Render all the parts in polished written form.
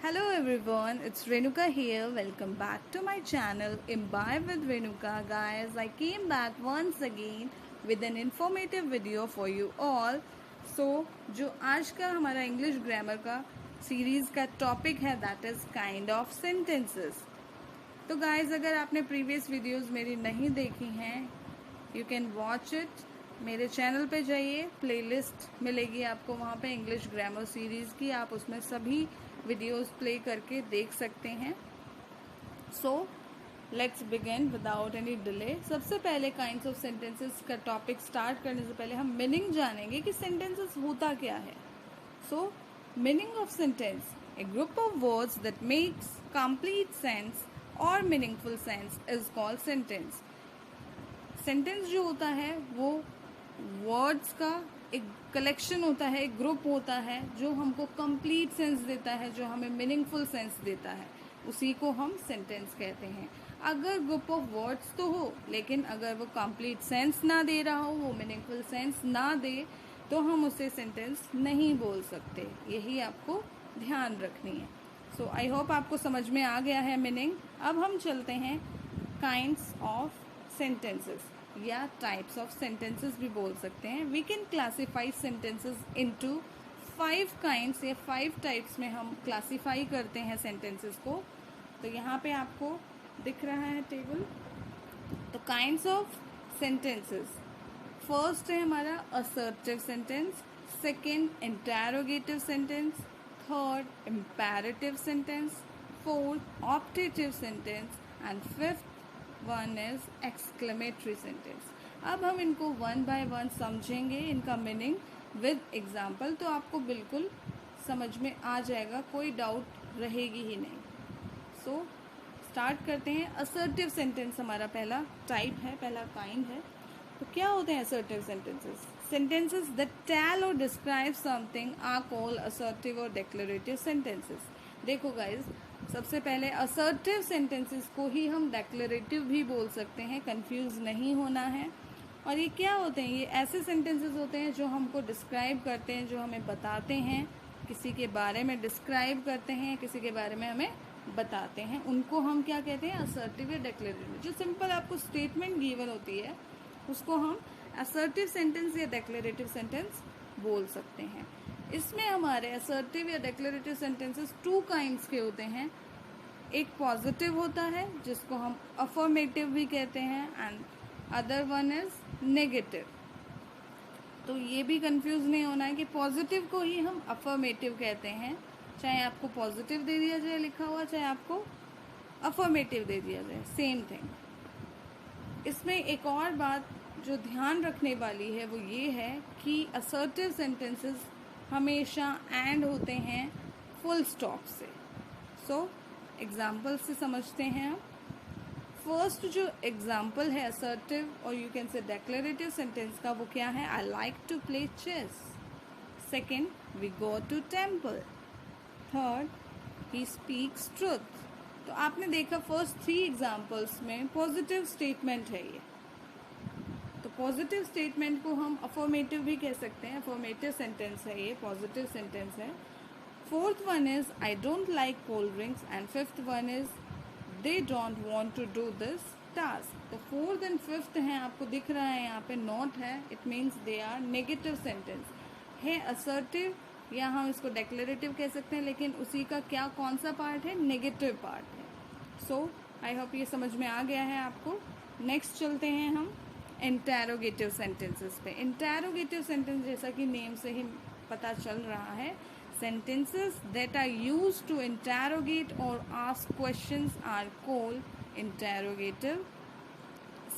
Hello everyone, it's Renuka here. Welcome back to my channel Imbibe with Renuka. Guys, I came back once again with an informative video for you all. जो आज का हमारा English grammar का series का topic है that is kind of sentences. तो guys अगर आपने प्रीवियस वीडियोस मेरी नहीं देखी हैं यू कैन वॉच इट. मेरे चैनल पे जाइए, प्लेलिस्ट मिलेगी आपको वहाँ पे इंग्लिश ग्रामर सीरीज़ की. आप उसमें सभी वीडियोस प्ले करके देख सकते हैं. So let's begin without any delay. सबसे पहले काइंड्स ऑफ सेंटेंसेस का टॉपिक स्टार्ट करने से पहले हम मीनिंग जानेंगे कि सेंटेंसेस होता क्या है. So meaning of sentence, a group of words that makes complete sense और meaningful sense is called sentence. Sentence जो होता है वो वर्ड्स का एक कलेक्शन होता है, एक ग्रुप होता है जो हमको कंप्लीट सेंस देता है, जो हमें मीनिंगफुल सेंस देता है. उसी को हम सेंटेंस कहते हैं. अगर ग्रुप ऑफ वर्ड्स तो हो लेकिन अगर वो कंप्लीट सेंस ना दे रहा हो, वो मीनिंगफुल सेंस ना दे, तो हम उसे सेंटेंस नहीं बोल सकते. यही आपको ध्यान रखनी है. सो आई होप आपको समझ में आ गया है मीनिंग. अब हम चलते हैं काइंड्स ऑफ सेंटेंसेस या टाइप्स ऑफ सेंटेंसेस भी बोल सकते हैं. We can classify sentences into 5 kinds या 5 टाइप्स में हम क्लासीफाई करते हैं सेंटेंसेस को. तो यहाँ पे आपको दिख रहा है टेबल. तो काइंड्स ऑफ सेंटेंसेस, फर्स्ट है हमारा assertive sentence, second interrogative sentence, third imperative sentence, fourth optative sentence and fifth one is exclamatory sentence. अब हम इनको वन बाय वन समझेंगे, इनका मीनिंग विद एग्जाम्पल, तो आपको बिल्कुल समझ में आ जाएगा, कोई डाउट रहेगी ही नहीं. सो स्टार्ट करते हैं. असर्टिव सेंटेंस हमारा पहला टाइप है, पहला काइंड है. तो क्या होते हैं assertive sentences? Sentences that tell और describe something are called assertive और डिक्लेरेटिव सेंटेंसेस. देखो गाइज, सबसे पहले असर्टिव सेंटेंसेस को ही हम डिक्लेरेटिव भी बोल सकते हैं, कंफ्यूज नहीं होना है. और ये क्या होते हैं? ये ऐसे सेंटेंसेस होते हैं जो हमको डिस्क्राइब करते हैं, जो हमें बताते हैं, किसी के बारे में डिस्क्राइब करते हैं, किसी के बारे में हमें बताते हैं. उनको हम क्या कहते हैं? असर्टिव या डिक्लेरेटिव. जो सिंपल आपको स्टेटमेंट गिवन होती है उसको हम असर्टिव सेंटेंस या डिक्लेरेटिव सेंटेंस बोल सकते हैं. इसमें हमारे असर्टिव या डिक्लेरेटिव सेंटेंसेस 2 काइंड्स के होते हैं. एक पॉजिटिव होता है जिसको हम अफर्मेटिव भी कहते हैं and other one is negative. तो ये भी कंफ्यूज नहीं होना है कि पॉजिटिव को ही हम अफर्मेटिव कहते हैं, चाहे आपको पॉजिटिव दे दिया जाए लिखा हुआ, चाहे आपको अफर्मेटिव दे दिया जाए, सेम थिंग. इसमें एक और बात जो ध्यान रखने वाली है वो ये है कि असर्टिव सेंटेंसेस हमेशा एंड होते हैं फुल स्टॉप से. सो एग्जाम्पल से समझते हैं. फर्स्ट जो एग्जाम्पल है असर्टिव और you can say declarative sentence का, वो क्या है? I like to play chess. Second, we go to temple. Third, he speaks truth. तो आपने देखा फर्स्ट 3 एग्जाम्पल्स में पॉजिटिव स्टेटमेंट है ये. तो पॉजिटिव स्टेटमेंट को हम अफर्मेटिव भी कह सकते हैं, अफर्मेटिव सेंटेंस है ये, पॉजिटिव सेंटेंस है. Fourth one is I don't like cold drinks and fifth one is they don't want to do this task. तो फोर्थ एंड फिफ्थ हैं, आपको दिख रहा है यहाँ पे नोट है, it means they are negative sentence है. असर्टिव या हम इसको डिक्लेरेटिव कह सकते हैं, लेकिन उसी का क्या कौन सा पार्ट है? नेगेटिव पार्ट है. सो आई होप ये समझ में आ गया है आपको. नेक्स्ट चलते हैं हम इंटरोगेटिव सेंटेंसेस पे. इंटरोगेटिव सेंटेंस जैसा कि नेम से ही पता चल रहा है, sentences that are used to interrogate or ask questions are called interrogative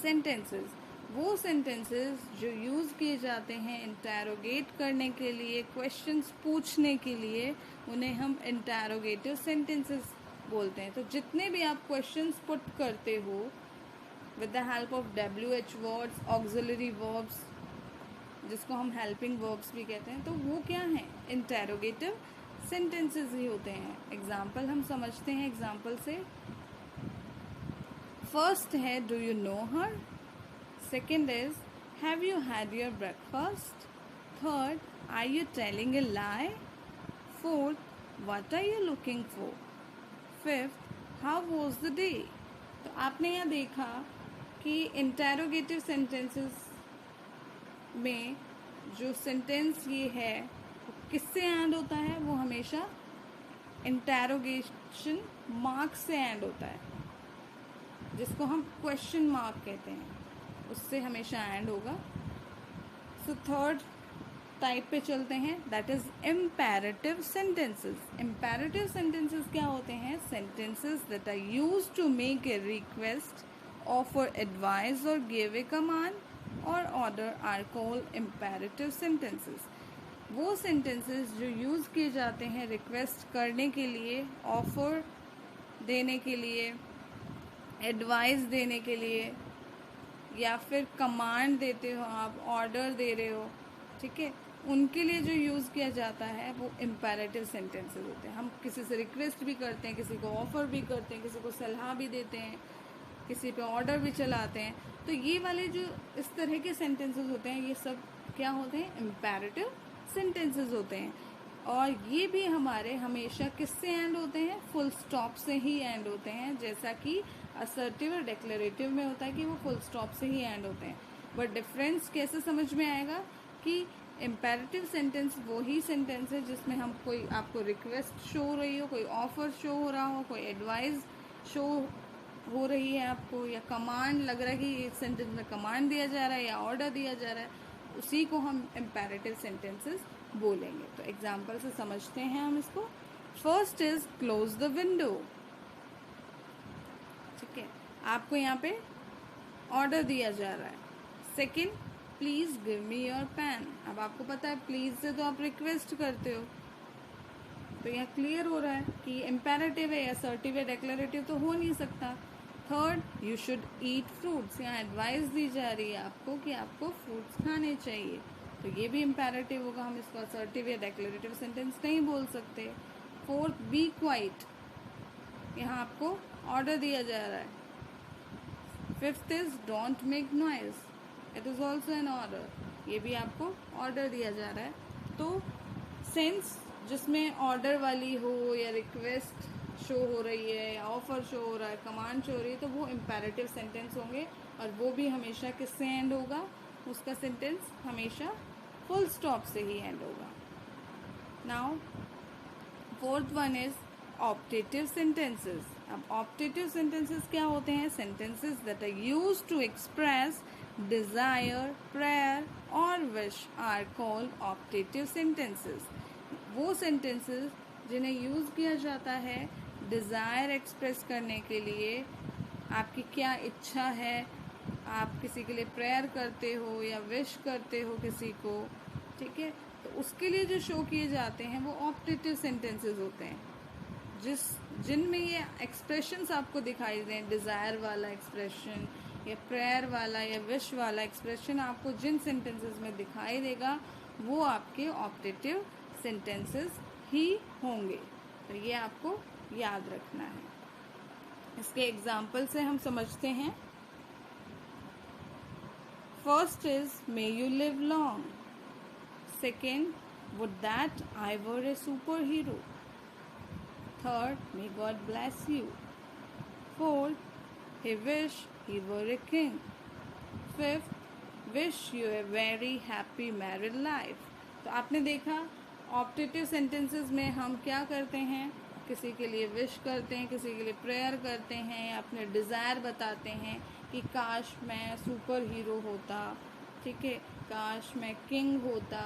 sentences. वो sentences जो यूज़ किए जाते हैं interrogate करने के लिए, questions पूछने के लिए, उन्हें हम interrogative sentences बोलते हैं. तो जितने भी आप questions put करते हो with the help of WH words, auxiliary verbs, जिसको हम हेल्पिंग वर्ब्स भी कहते हैं, तो वो क्या है? इंटेरोगेटिव सेंटेंसेस ही होते हैं. एग्जाम्पल हम समझते हैं. एग्जाम्पल से फर्स्ट है do you know her. Second is have you had your breakfast. Third, are you telling a lie. Fourth, what are you looking for. Fifth, how was the day. तो आपने यहाँ देखा कि इंटेरोगेटिव सेंटेंसेस में जो sentence ये है वो किससे एंड होता है, वो हमेशा इंटेरोगेशन मार्क से एंड होता है, जिसको हम क्वेश्चन मार्क कहते हैं, उससे हमेशा एंड होगा। सो थर्ड टाइप पे चलते हैं, that is imperative sentences. Imperative sentences क्या होते हैं? Sentences that are used to make a request, offer advice और गिव ए कमांड और order are called imperative sentences. वो सेंटेंसेस जो यूज़ किए जाते हैं रिक्वेस्ट करने के लिए, ऑफर देने के लिए, एडवाइस देने के लिए, या फिर कमांड देते हो आप, ऑर्डर दे रहे हो, ठीक है, उनके लिए जो यूज़ किया जाता है वो इम्पेरेटिव सेंटेंसेस होते हैं। हम किसी से रिक्वेस्ट भी करते हैं, किसी को ऑफ़र भी करते हैं, किसी को सलाह भी देते हैं, किसी पे ऑर्डर भी चलाते हैं। तो ये वाले जो इस तरह के सेंटेंसेस होते हैं, ये सब क्या होते हैं? इम्पेरेटिव सेंटेंसेस होते हैं। और ये भी हमारे हमेशा किससे एंड होते हैं? फुल स्टॉप से ही एंड होते हैं, जैसा कि असर्टिव और डिक्लेरेटिव में होता है कि वो फुल स्टॉप से ही एंड होते हैं। बट डिफरेंस कैसे समझ में आएगा कि इम्पेरेटिव सेंटेंस वो ही सेंटेंस है जिसमें हम कोई आपको रिक्वेस्ट शो हो रही हो, कोई ऑफर शो हो रहा हो, कोई एडवाइस शो हो रही है आपको, या कमांड लग रहा है कि इस सेंटेंस में कमांड दिया जा रहा है या ऑर्डर दिया जा रहा है, उसी को हम इम्पेरेटिव सेंटेंसेस बोलेंगे। तो एग्जाम्पल से समझते हैं हम इसको। First is close the window. ठीक है, आपको यहाँ पे ऑर्डर दिया जा रहा है। Second, please give me your pen. अब आपको पता है प्लीज से तो आप रिक्वेस्ट करते हो, तो यहाँ क्लियर हो रहा है कि इम्पेरेटिव है या असर्टिव है, डिक्लेरेटिव तो हो नहीं सकता। Third, you should eat fruits. यहाँ एडवाइस दी जा रही है आपको कि आपको फ्रूट्स खाने चाहिए, तो ये भी इम्पेरेटिव होगा, हम इसको असर्टिव या डिक्लेरेटिव सेंटेंस नहीं बोल सकते। Fourth, be quiet. यहाँ आपको ऑर्डर दिया जा रहा है। Fifth is don't make noise, it is also an order, ये भी आपको ऑर्डर दिया जा रहा है। तो सेंस जिसमें ऑर्डर वाली हो या रिक्वेस्ट शो हो रही है या ऑफर शो हो रहा है, कमांड शो हो रही है, तो वो इम्पेरेटिव सेंटेंस होंगे, और वो भी हमेशा किससे एंड होगा? उसका सेंटेंस हमेशा फुल स्टॉप से ही एंड होगा। Now fourth one is optative sentences. अब ऑप्टेटिव सेंटेंसेस क्या होते हैं? Sentences that are used to express desire, prayer और wish are called optative sentences. वो सेंटेंसेस जिन्हें यूज़ किया जाता है डिज़ायर एक्सप्रेस करने के लिए, आपकी क्या इच्छा है, आप किसी के लिए प्रेयर करते हो या विश करते हो किसी को, ठीक है, तो उसके लिए जो शो किए जाते हैं वो ऑप्टेटिव सेंटेंसेस होते हैं, जिनमें ये एक्सप्रेशंस आपको दिखाई दें, डिज़ायर वाला एक्सप्रेशन या प्रेयर वाला या विश वाला एक्सप्रेशन आपको जिन सेंटेंसेस में दिखाई देगा वो आपके ऑप्टेटिव सेंटेंसेस ही होंगे। तो ये आपको याद रखना है। इसके एग्जाम्पल से हम समझते हैं। First is may you live long. Second, would that I were A super hero. Third, may God bless you. Fourth, he wish he were a king. Fifth, wish you a very happy married life. तो आपने देखा optative sentences में हम क्या करते हैं? किसी के लिए विश करते हैं, किसी के लिए प्रेयर करते हैं, अपने डिज़ायर बताते हैं कि काश मैं सुपर हीरो होता, ठीक है, काश मैं किंग होता,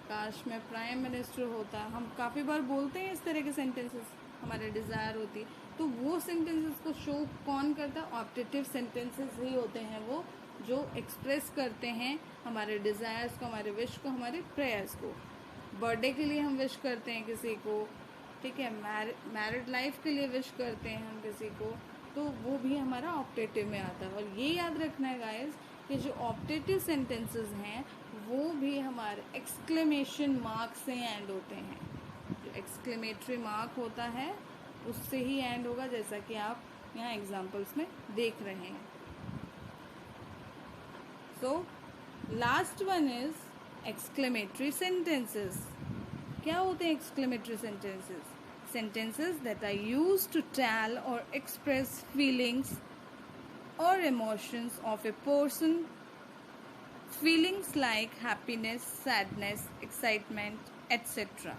काश मैं प्राइम मिनिस्टर होता। हम काफ़ी बार बोलते हैं इस तरह के सेंटेंसेस, हमारे डिज़ायर होती। तो वो सेंटेंसेस को शो कौन करता है? ऑप्टेटिव सेंटेंसेस ही होते हैं वो, जो एक्सप्रेस करते हैं हमारे डिज़ायर्स को, हमारे विश को, हमारे प्रेयर्स को। बर्थडे के लिए हम विश करते हैं किसी को, ठीक है, मैरिड लाइफ के लिए विश करते हैं हम किसी को, तो वो भी हमारा ऑप्टेटिव में आता है। और ये याद रखना है गाइस कि जो ऑप्टेटिव सेंटेंसेस हैं वो भी हमारे एक्सक्लेमेशन मार्क से एंड होते हैं। जो एक्सक्लेमेटरी मार्क होता है उससे ही एंड होगा, जैसा कि आप यहाँ एग्जाम्पल्स में देख रहे हैं। So last one is exclamatory sentences. क्या होते हैं exclamatory sentences? Sentences that are used to tell और express feelings or emotions of a person, feelings like happiness, sadness, excitement, etc.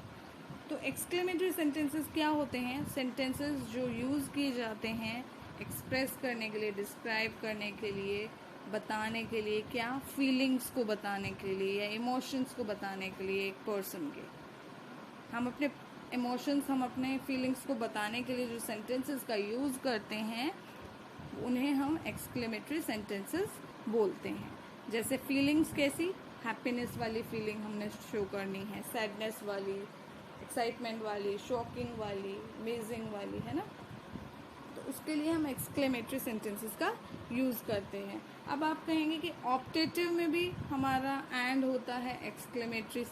तो एक्सक्लेमेटरी सेंटेंसेस क्या होते हैं? सेंटेंसेस जो यूज़ किए जाते हैं एक्सप्रेस करने के लिए, डिस्क्राइब करने के लिए, बताने के लिए, क्या फीलिंग्स को बताने के लिए या इमोशंस को बताने के लिए एक पर्सन के। हम अपने इमोशंस, हम अपने फीलिंग्स को बताने के लिए जो सेंटेंसेस का यूज़ करते हैं उन्हें हम एक्सक्लेमेटरी सेंटेंसेस बोलते हैं। जैसे फीलिंग्स कैसी? हैप्पीनेस वाली फीलिंग हमने शो करनी है, सैडनेस वाली, एक्साइटमेंट वाली, शॉकिंग वाली, अमेजिंग वाली, है ना। तो उसके लिए हम एक्सक्लेमेटरी सेंटेंसेस का यूज़ करते हैं। अब आप कहेंगे कि ऑप्टेटिव में भी हमारा एंड होता है एक्सक्लेमेटरी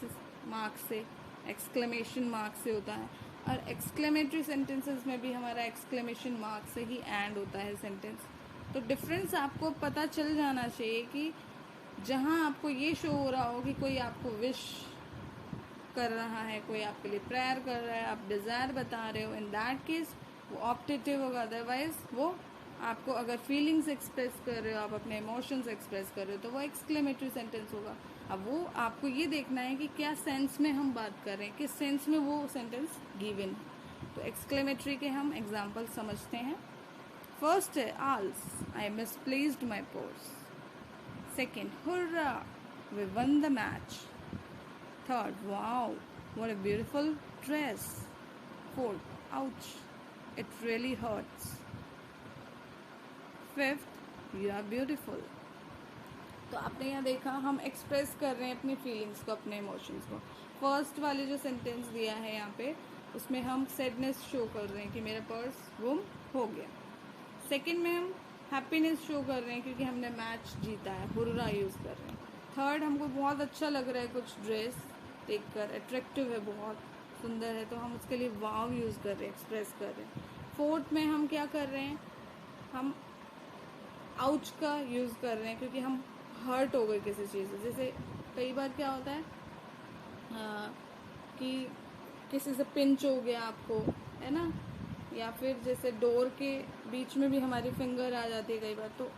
मार्क से, एक्सक्लेमेशन मार्क से होता है, और एक्सक्लेमेटरी सेंटेंसेस में भी हमारा एक्सक्लेमेशन मार्क से ही एंड होता है सेंटेंस। तो डिफरेंस आपको पता चल जाना चाहिए कि जहाँ आपको ये शो हो रहा हो कि कोई आपको विश कर रहा है, कोई आपके लिए प्रेयर कर रहा है, आप डिज़ायर बता रहे हो, इन दैट केस वो ऑप्टेटिव होगा। अदरवाइज वो आपको अगर फीलिंग्स एक्सप्रेस कर रहे हो, आप अपने इमोशंस एक्सप्रेस कर रहे हो, तो वो एक्सक्लेमेटरी सेंटेंस होगा। अब वो आपको ये देखना है कि क्या सेंस में हम बात कर रहे हैं, किस सेंस में वो सेंटेंस गिवन है। तो एक्सक्लेमेटरी के हम एग्जाम्पल समझते हैं। फर्स्ट है alas, I misplaced my purse. Second, hurrah, we won the match. Third, wow, what a beautiful dress. Fourth, ouch, it really hurts. Fifth, you are beautiful. तो आपने यहाँ देखा हम एक्सप्रेस कर रहे हैं अपनी फीलिंग्स को, अपने इमोशंस को। फर्स्ट वाले जो सेंटेंस दिया है यहाँ पे उसमें हम सैडनेस शो कर रहे हैं कि मेरा पर्स गुम हो गया। सेकंड में हम हैप्पीनेस शो कर रहे हैं क्योंकि हमने मैच जीता है, हुर्रा यूज़ कर रहे हैं। थर्ड, हमको बहुत अच्छा लग रहा है कुछ ड्रेस देखकर, अट्रैक्टिव है, बहुत सुंदर है, तो हम उसके लिए वाव यूज़ कर रहे हैं, एक्सप्रेस कर रहे हैं। फोर्थ में हम क्या कर रहे हैं, हम आउच का यूज़ कर रहे हैं क्योंकि हम हर्ट हो गए किसी चीज़ से। जैसे कई बार क्या होता है कि किसी से पिंच हो गया आपको, है ना, या फिर जैसे डोर के बीच में भी हमारी फिंगर आ जाती है कई बार, तो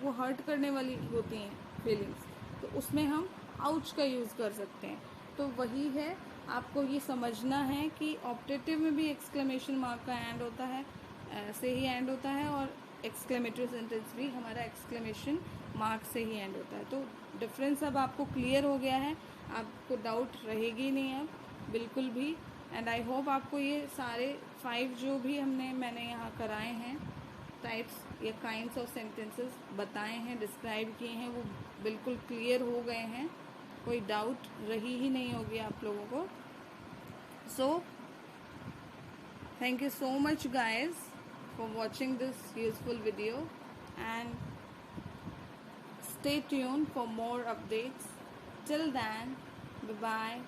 वो हर्ट करने वाली होती हैं फीलिंग्स, तो उसमें हम आउच का यूज़ कर सकते हैं। तो वही है, आपको ये समझना है कि ऑप्टेटिव में भी एक्सक्लेमेशन मार्क का एंड होता है, ऐसे ही एंड होता है, और एक्सक्लेमेटरी सेंटेंस भी हमारा एक्सक्लेमेशन मार्क से ही एंड होता है। तो डिफरेंस अब आपको क्लियर हो गया है, आपको डाउट रहेगी नहीं अब बिल्कुल भी। एंड आई होप आपको ये सारे 5 जो भी मैंने यहाँ कराए हैं टाइप्स या काइंड्स ऑफ सेंटेंसेस बताए हैं, डिस्क्राइब किए हैं, वो बिल्कुल क्लियर हो गए हैं, कोई डाउट रही ही नहीं होगी आप लोगों को। So thank you so much guys for watching this useful video, and stay tuned for more updates. Till then, bye bye.